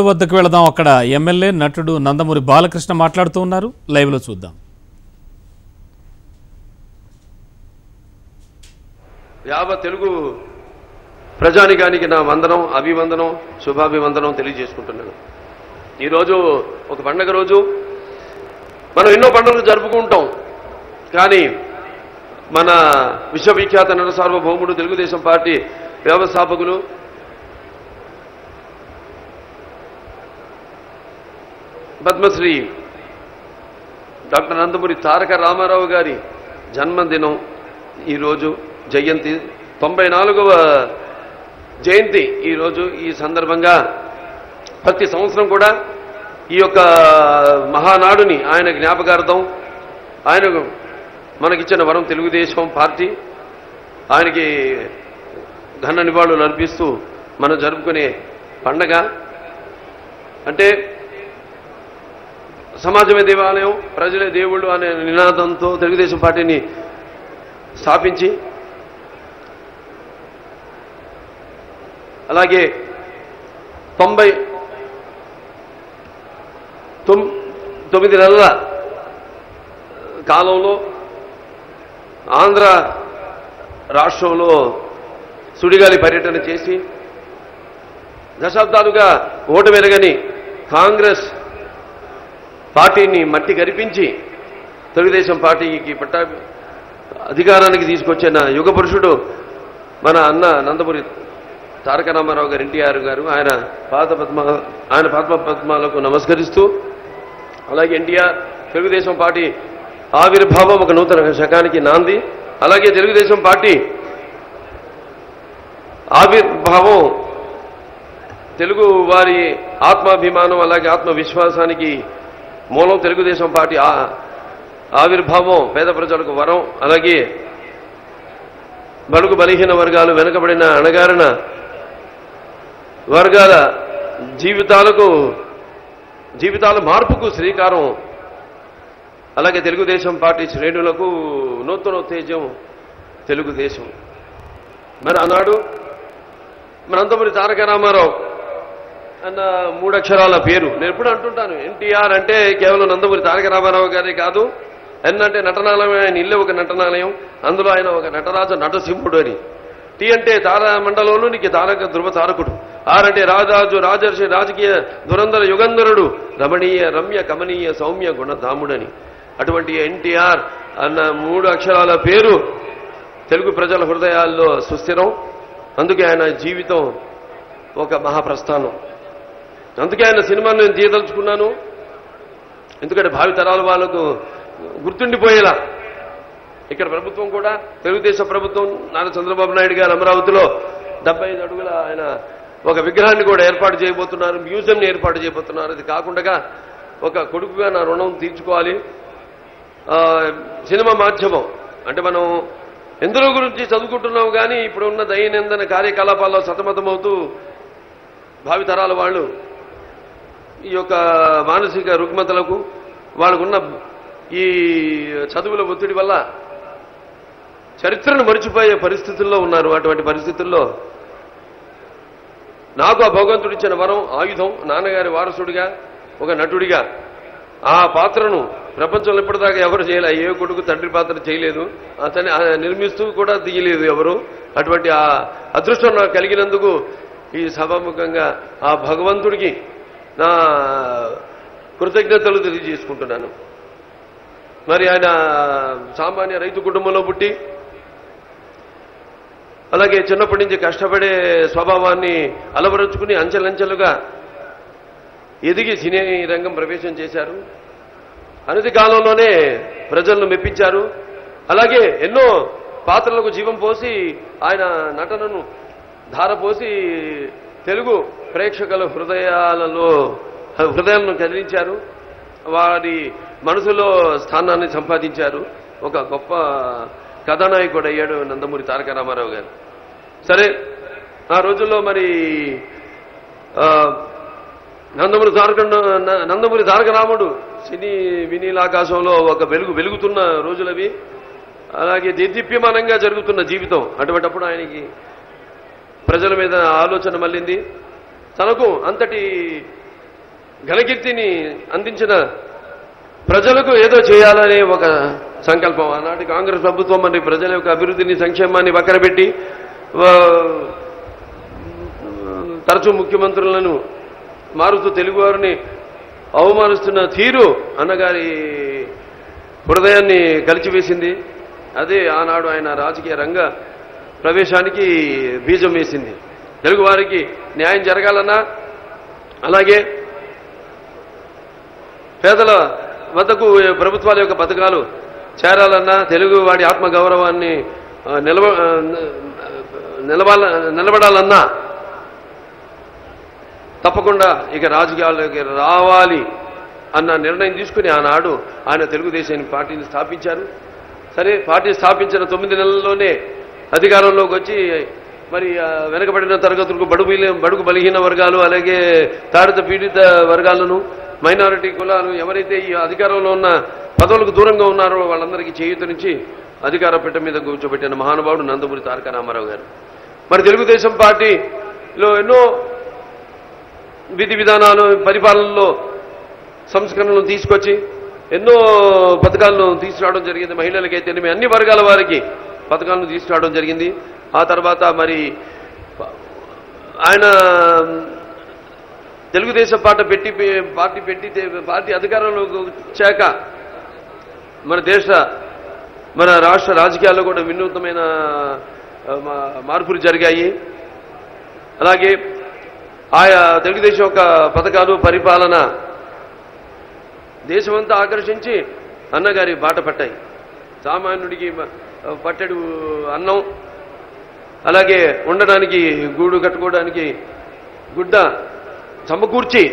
వద్దకు వెళదాం. అక్కడ ఎమ్మెల్యే నటుడు నందమూరి బాలకృష్ణ మాట్లాడుతూ ఉన్నారు. లైవ్ లో చూద్దాం. యావత్ తెలుగు ప్రజానికానికి నా వందనం, అభివందనం, శుభాభివందనం తెలియజేసుకుంటున్నాను. ఈరోజు ఒక పండగ రోజు. మనం ఎన్నో పండుగలు జరుపుకుంటాం, కానీ మన విశ్వవిఖ్యాత నట సార్వభౌముడు తెలుగుదేశం పార్టీ వ్యవస్థాపకులు పద్మశ్రీ డాక్టర్ నందమూరి తారక రామారావు గారి జన్మదినం ఈరోజు, జయంతి 94వ జయంతి ఈరోజు. ఈ సందర్భంగా ప్రతి సంవత్సరం కూడా ఈ యొక్క మహానాడుని ఆయన జ్ఞాపకార్థం, ఆయనకు మనకిచ్చిన వరం తెలుగుదేశం పార్టీ, ఆయనకి ఘన నివాళులు అర్పిస్తూ మనం జరుపుకునే పండగ. అంటే సమాజమే దేవాలయం, ప్రజలే దేవుళ్ళు అనే నినాదంతో తెలుగుదేశం పార్టీని స్థాపించి, అలాగే 99 నెలల కాలంలో ఆంధ్ర రాష్ట్రంలో సుడిగాలి పర్యటన చేసి దశాబ్దాలుగా ఓటు వెలగని కాంగ్రెస్ పార్టీని మట్టి గరిపించి తెలుగుదేశం పార్టీకి అధికారానికి తీసుకొచ్చిన యుగ పురుషుడు మన అన్న నందమూరి తారక రామారావు గారు, ఎన్టీఆర్ గారు. ఆయన పాద పద్మాలకు నమస్కరిస్తూ, అలాగే ఎన్టీఆర్ తెలుగుదేశం పార్టీ ఆవిర్భావం ఒక నూతన శకానికి నాంది. అలాగే తెలుగుదేశం పార్టీ ఆవిర్భావం తెలుగు వారి ఆత్మాభిమానం, అలాగే ఆత్మవిశ్వాసానికి మూలం. తెలుగుదేశం పార్టీ ఆవిర్భావం పేద ప్రజలకు వరం. అలాగే బడుగు బలహీన వర్గాలు, వెనుకబడిన అణగారిన వర్గాల జీవితాల మార్పుకు శ్రీకారం. అలాగే తెలుగుదేశం పార్టీ శ్రేణులకు నూతనోత్తేజం తెలుగుదేశం. మరి ఆనాడు మన నందమూరి తారక రామారావు అన్న 3 అక్షరాల పేరు నేను ఎప్పుడు అంటుంటాను. ఎన్టీఆర్ అంటే కేవలం నందమూరి తారక రామారావు గారే కాదు. ఎన్ అంటే నటనాలయం, ఆయన ఇల్లే ఒక నటనాలయం, అందులో ఆయన ఒక నటరాజ నటసింహుడు అని. టీ అంటే తారమండలంలోనికి తారక ధ్రువ తారకుడు. ఆర్ అంటే రాజరాజు, రాజర్షి, రాజకీయ దురంధర యుగంధరుడు, రమణీయ రమ్య కమనీయ సౌమ్య గుణధాముడని. అటువంటి ఎన్టీఆర్ అన్న 3 అక్షరాల పేరు తెలుగు ప్రజల హృదయాల్లో సుస్థిరం. అందుకే ఆయన జీవితం ఒక మహాప్రస్థానం. అందుకే ఆయన సినిమాను నేను తీయదలుచుకున్నాను. ఎందుకంటే భావితరాల వాళ్ళకు గుర్తుండిపోయేలా. ఇక్కడ ప్రభుత్వం కూడా, తెలుగుదేశం ప్రభుత్వం, నారా చంద్రబాబు నాయుడు గారు అమరావతిలో 75 అడుగుల ఆయన ఒక విగ్రహాన్ని కూడా ఏర్పాటు చేయబోతున్నారు, మ్యూజియంని ఏర్పాటు చేయబోతున్నారు. అది కాకుండా ఒక కొడుకుగా నా రుణం తీర్చుకోవాలి. సినిమా మాధ్యమం అంటే మనం ఎందరో గురించి చదువుకుంటున్నాం, కానీ ఇప్పుడున్న దైనందిన కార్యకలాపాల్లో సతమతమవుతూ భావితరాల వాళ్ళు ఈ యొక్క మానసిక రుగ్మతలకు, వాళ్ళకున్న ఈ చదువుల ఒత్తిడి వల్ల చరిత్రను మరిచిపోయే పరిస్థితుల్లో ఉన్నారు. అటువంటి పరిస్థితుల్లో నాకు ఆ భగవంతుడిచ్చిన వరం, ఆయుధం, నాన్నగారి వారసుడిగా, ఒక నటుడిగా ఆ పాత్రను ప్రపంచంలో ఇప్పటిదాకా ఎవరు చేయలే. ఏ కొడుకు తండ్రి పాత్ర చేయలేదు, అతన్ని నిర్మిస్తూ కూడా తీయలేదు ఎవరు. అటువంటి ఆ అదృష్టం నాకు కలిగినందుకు ఈ సభాముఖంగా ఆ భగవంతుడికి నా కృతజ్ఞతలు తెలియజేసుకుంటున్నాను. మరి ఆయన సామాన్య రైతు కుటుంబంలో పుట్టి, అలాగే చిన్నప్పటి నుంచి కష్టపడే స్వభావాన్ని అలవరుచుకుని అంచెలంచెలుగా ఎదిగి సినీ రంగం ప్రవేశం చేశారు. అనతి కాలంలోనే ప్రజలను మెప్పించారు. అలాగే ఎన్నో పాత్రలకు జీవం పోసి ఆయన నటనను ధారపోసి తెలుగు ప్రేక్షకుల హృదయాలను కదిలించారు. వారి మనసులో స్థానాన్ని సంపాదించారు. ఒక గొప్ప కథానాయకుడు అయ్యాడు నందమూరి తారక రామారావు గారు. సరే, ఆ రోజుల్లో మరి నందమూరి తారక రాముడు సినీ వినీలాకాశంలో ఒక వెలుగుతున్న రోజులవి. అలాగే దేదీప్యమానంగా జరుగుతున్న జీవితం. అటువంటిప్పుడు ఆయనకి ప్రజల మీద ఆలోచన మళ్ళింది. తనకు అంతటి ఘనకీర్తిని అందించిన ప్రజలకు ఏదో చేయాలనే ఒక సంకల్పం. ఆనాటి కాంగ్రెస్ ప్రభుత్వం మరి ప్రజల యొక్క అభివృద్ధిని సంక్షేమాన్ని వక్కరబెట్టి తరచూ ముఖ్యమంత్రులను మారుతూ తెలుగువారిని అవమానిస్తున్న తీరు అన్నగారి హృదయాన్ని కలిచివేసింది. అదే ఆనాడు ఆయన రాజకీయ రంగ ప్రవేశానికి బీజం వేసింది. తెలుగువారికి న్యాయం జరగాలన్నా, అలాగే పేదల వద్దకు ప్రభుత్వాల యొక్క పథకాలు చేరాలన్నా, తెలుగు వాడి ఆత్మగౌరవాన్ని నిలబడాలన్నా తప్పకుండా ఇక రాజకీయాల్లోకి రావాలి అన్న నిర్ణయం తీసుకుని ఆనాడు ఆయన తెలుగుదేశం పార్టీని స్థాపించారు. సరే, పార్టీ స్థాపించిన 9 నెలల్లోనే అధికారంలోకి వచ్చి మరి వెనుకబడిన తరగతులకు బడుగు బలహీన వర్గాలు, అలాగే తాడిత పీడిత వర్గాలను, మైనారిటీ కులాలు ఎవరైతే ఈ అధికారంలో ఉన్న పదవులకు దూరంగా ఉన్నారో వాళ్ళందరికీ చేయూతనిచ్చి అధికార పీఠ మీద కూర్చోబెట్టిన మహానుభావుడు నందమూరి తారక రామారావు గారు. మరి తెలుగుదేశం పార్టీలో ఎన్నో విధి విధానాలు, పరిపాలనలో సంస్కరణలు తీసుకొచ్చి ఎన్నో పథకాలను తీసుకురావడం జరిగింది. మహిళలకైతే అన్ని వర్గాల వారికి పథకాలను తీసుకురావడం జరిగింది. ఆ తర్వాత మరి ఆయన తెలుగుదేశం పార్టీ అధికారంలోకి వచ్చాక మన రాష్ట్ర రాజకీయాల్లో కూడా వినూత్నమైన మార్పులు జరిగాయి. అలాగే ఆయా తెలుగుదేశం యొక్క పథకాలు, పరిపాలన దేశమంతా ఆకర్షించి అన్నగారి బాట పట్టాయి. సామాన్యుడికి పట్టెడు అన్నం, అలాగే ఉండడానికి గూడు కట్టుకోవడానికి గుడ్డ సమకూర్చి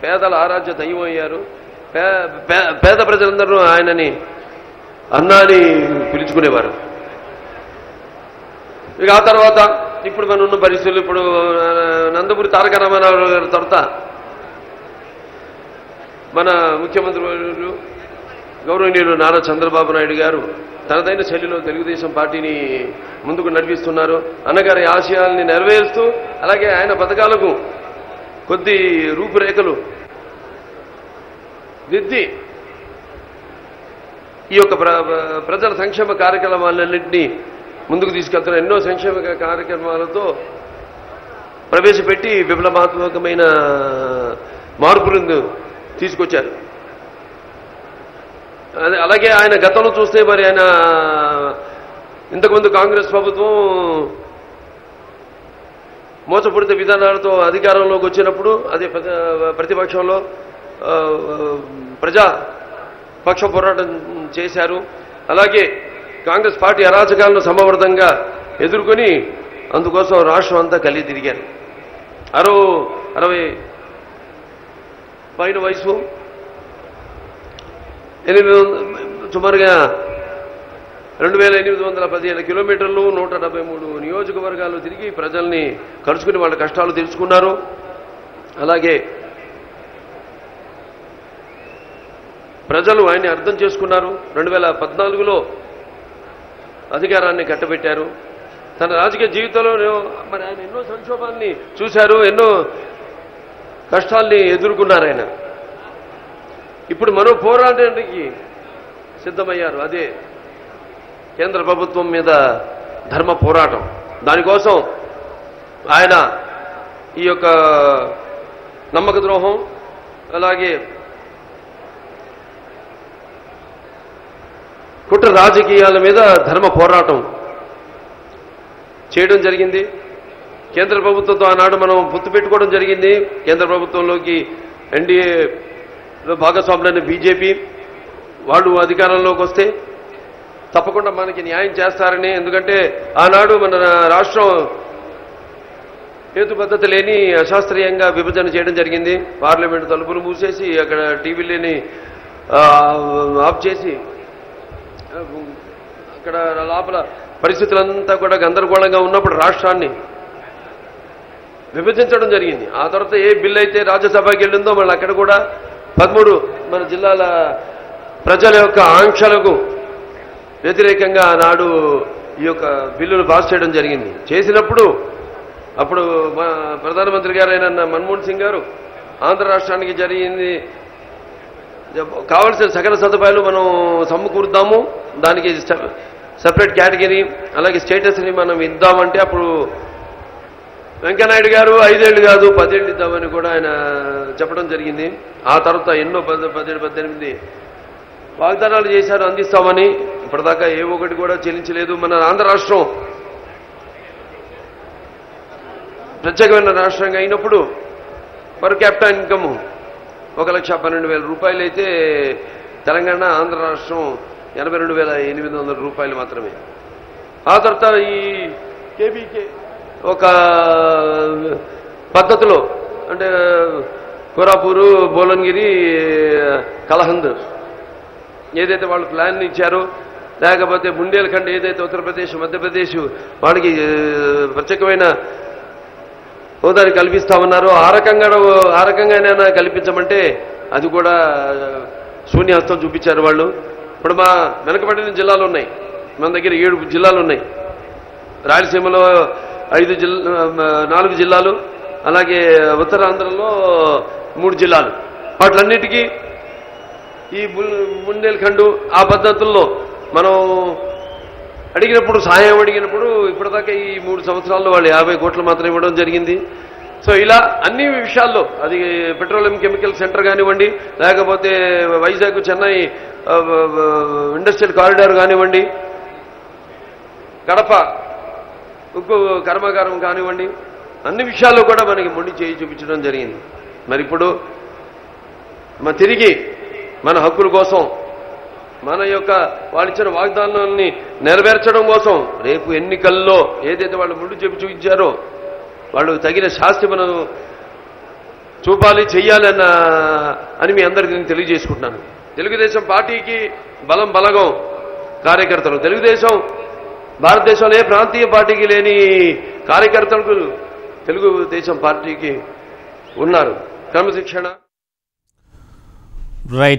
పేదల ఆరాధ్య దైవం అయ్యారు. పేద ప్రజలందరూ ఆయనని అన్నాని పిలుచుకునేవారు. ఇక ఆ తర్వాత ఇప్పుడు మనం ఉన్న పరిస్థితులు, ఇప్పుడు నందమూరి తారక రామారావు గారి తర్వాత మన ముఖ్యమంత్రి గౌరవనీయులు నారా చంద్రబాబు నాయుడు గారు తనదైన శైలిలో తెలుగుదేశం పార్టీని ముందుకు నడిపిస్తున్నారు. అన్నగారి ఆశయాల్ని నెరవేరుస్తూ, అలాగే ఆయన పథకాలకు కొద్ది రూపురేఖలు దిద్ది ఈ యొక్క ప్రజల సంక్షేమ కార్యక్రమాలన్నింటినీ ముందుకు తీసుకెళ్తున్న ఎన్నో సంక్షేమ కార్యక్రమాలతో ప్రవేశపెట్టి విప్లవాత్మకమైన మార్పులను తీసుకొచ్చారు. అలాగే ఆయన గతంలో చూస్తే మరి ఆయన ఇంతకుముందు కాంగ్రెస్ ప్రభుత్వం మోసపూరిత విధానాలతో అధికారంలోకి వచ్చినప్పుడు అదే ప్రతిపక్షంలో ప్రజాపక్ష పోరాటం చేశారు. అలాగే కాంగ్రెస్ పార్టీ అరాచకాలను సమర్థంగా ఎదుర్కొని అందుకోసం రాష్ట్రం అంతా కలిగి తిరిగారు. 60 పైన వయసు, సుమారుగా 2815 కిలోమీటర్లు, 173 నియోజకవర్గాలు తిరిగి ప్రజల్ని కలుసుకుని వాళ్ళ కష్టాలు తెలుసుకున్నారు. అలాగే ప్రజలు ఆయన్ని అర్థం చేసుకున్నారు. 2014లో అధికారాన్ని కట్టబెట్టారు. తన రాజకీయ జీవితంలో మరి ఆయన ఎన్నో సంక్షోభాన్ని చూశారు, ఎన్నో కష్టాల్ని ఎదుర్కొన్నారు ఆయన. ఇప్పుడు మరో పోరాటానికి సిద్ధమయ్యారు. అదే కేంద్ర ప్రభుత్వం మీద ధర్మ పోరాటం. దానికోసం ఆయన ఈ యొక్క నమ్మక ద్రోహం, అలాగే కుట్ర రాజకీయాల మీద ధర్మ పోరాటం చేయడం జరిగింది. కేంద్ర ప్రభుత్వంతో ఆనాడు మనం పొత్తు పెట్టుకోవడం జరిగింది. కేంద్ర ప్రభుత్వంలోకి ఎన్డీఏ భాగస్వాములైన బీజేపీ వాళ్ళు అధికారంలోకి వస్తే తప్పకుండా మనకి న్యాయం చేస్తారని, ఎందుకంటే ఆనాడు మన రాష్ట్రం హేతుబద్ధత లేని అశాస్త్రీయంగా విభజన చేయడం జరిగింది. పార్లమెంటు తలుపులు మూసేసి అక్కడ టీవీలని ఆఫ్ చేసి అక్కడ లోపల పరిస్థితులంతా కూడా గందరగోళంగా ఉన్నప్పుడు రాష్ట్రాన్ని విభజించడం జరిగింది. ఆ తర్వాత ఏ బిల్లు అయితే రాజ్యసభకి వెళ్ళిందో మళ్ళీ అక్కడ కూడా 13 మన జిల్లాల ప్రజల యొక్క ఆంక్షలకు వ్యతిరేకంగా ఆనాడు ఈ యొక్క బిల్లును పాస్ చేయడం జరిగింది. చేసినప్పుడు అప్పుడు ప్రధానమంత్రి గారైన మన్మోహన్ సింగ్ గారు ఆంధ్ర రాష్ట్రానికి జరిగింది కావాల్సిన సకల సదుపాయాలు మనం సమకూరుద్దాము, దానికి సెపరేట్ కేటగిరీ అలాగే స్టేటస్ని మనం ఇద్దామంటే అప్పుడు వెంకయ్యనాయుడు గారు 5 ఏళ్ళు కాదు 10 ఏళ్ళు ఇద్దామని కూడా ఆయన చెప్పడం జరిగింది. ఆ తర్వాత ఎన్నో 17, 18 వాగ్దానాలు చేశారు అందిస్తామని. ఇప్పటిదాకా ఏ ఒకటి కూడా చెల్లించలేదు. మన ఆంధ్ర రాష్ట్రం ప్రత్యేకమైన రాష్ట్రంగా అయినప్పుడు పర్ క్యాపిటల్ ఇన్కమ్ 1,12,000 రూపాయలు అయితే తెలంగాణ ఆంధ్ర రాష్ట్రం 82,800 రూపాయలు మాత్రమే. ఆ తర్వాత ఈ కేబీకే ఒక పద్ధతిలో అంటే కోరాపూరు, బోలన్గిరి, కలహంద్ ఏదైతే వాళ్ళు ప్లాన్ ఇచ్చారో, లేకపోతే బుందేల్ఖండ్ ఏదైతే ఉత్తరప్రదేశ్, మధ్యప్రదేశ్ వాడికి ప్రత్యేకమైన హోదాని కల్పిస్తామన్నారో ఆ రకంగానైనా కల్పించమంటే అది కూడా శూన్యహస్తం చూపించారు వాళ్ళు. ఇప్పుడు మా వెనకబడిన జిల్లాలు ఉన్నాయి, మన దగ్గర 7 జిల్లాలు ఉన్నాయి. రాయలసీమలో 4 జిల్లాలు, అలాగే ఉత్తరాంధ్రలో 3 జిల్లాలు. వాటిలన్నిటికీ ఈ బుందేల్ఖండ్ ఆ పద్ధతుల్లో మనం అడిగినప్పుడు, సహాయం అడిగినప్పుడు ఇప్పటిదాకా ఈ 3 సంవత్సరాల్లో వాళ్ళు 50 కోట్లు మాత్రం ఇవ్వడం జరిగింది. సో ఇలా అన్ని విషయాల్లో అది పెట్రోలియం కెమికల్ సెంటర్ కానివ్వండి, లేకపోతే వైజాగ్ చెన్నై ఇండస్ట్రియల్ కారిడార్ కానివ్వండి, కడప ఉక్కు కర్మాగారం కానివ్వండి, అన్ని విషయాల్లో కూడా మనకి మొండి చేయి చూపించడం జరిగింది. మరి ఇప్పుడు తిరిగి మన హక్కుల కోసం, మన యొక్క వాళ్ళు ఇచ్చిన వాగ్దానాలని నెరవేర్చడం కోసం రేపు ఎన్నికల్లో ఏదైతే వాళ్ళు ముందు చెప్పి చూపించారో వాళ్ళు తగిన శాస్తి మనం చూపాలి, చెయ్యాలి అని మీ అందరికీ నేను తెలియజేసుకుంటున్నాను. తెలుగుదేశం పార్టీకి బలగం కార్యకర్తలు, భారతదేశంలో ఏ ప్రాంతీయ పార్టీకి లేని కార్యకర్తలకు తెలుగుదేశం పార్టీకి ఉన్నారు. క్రమశిక్షణ. రైట్.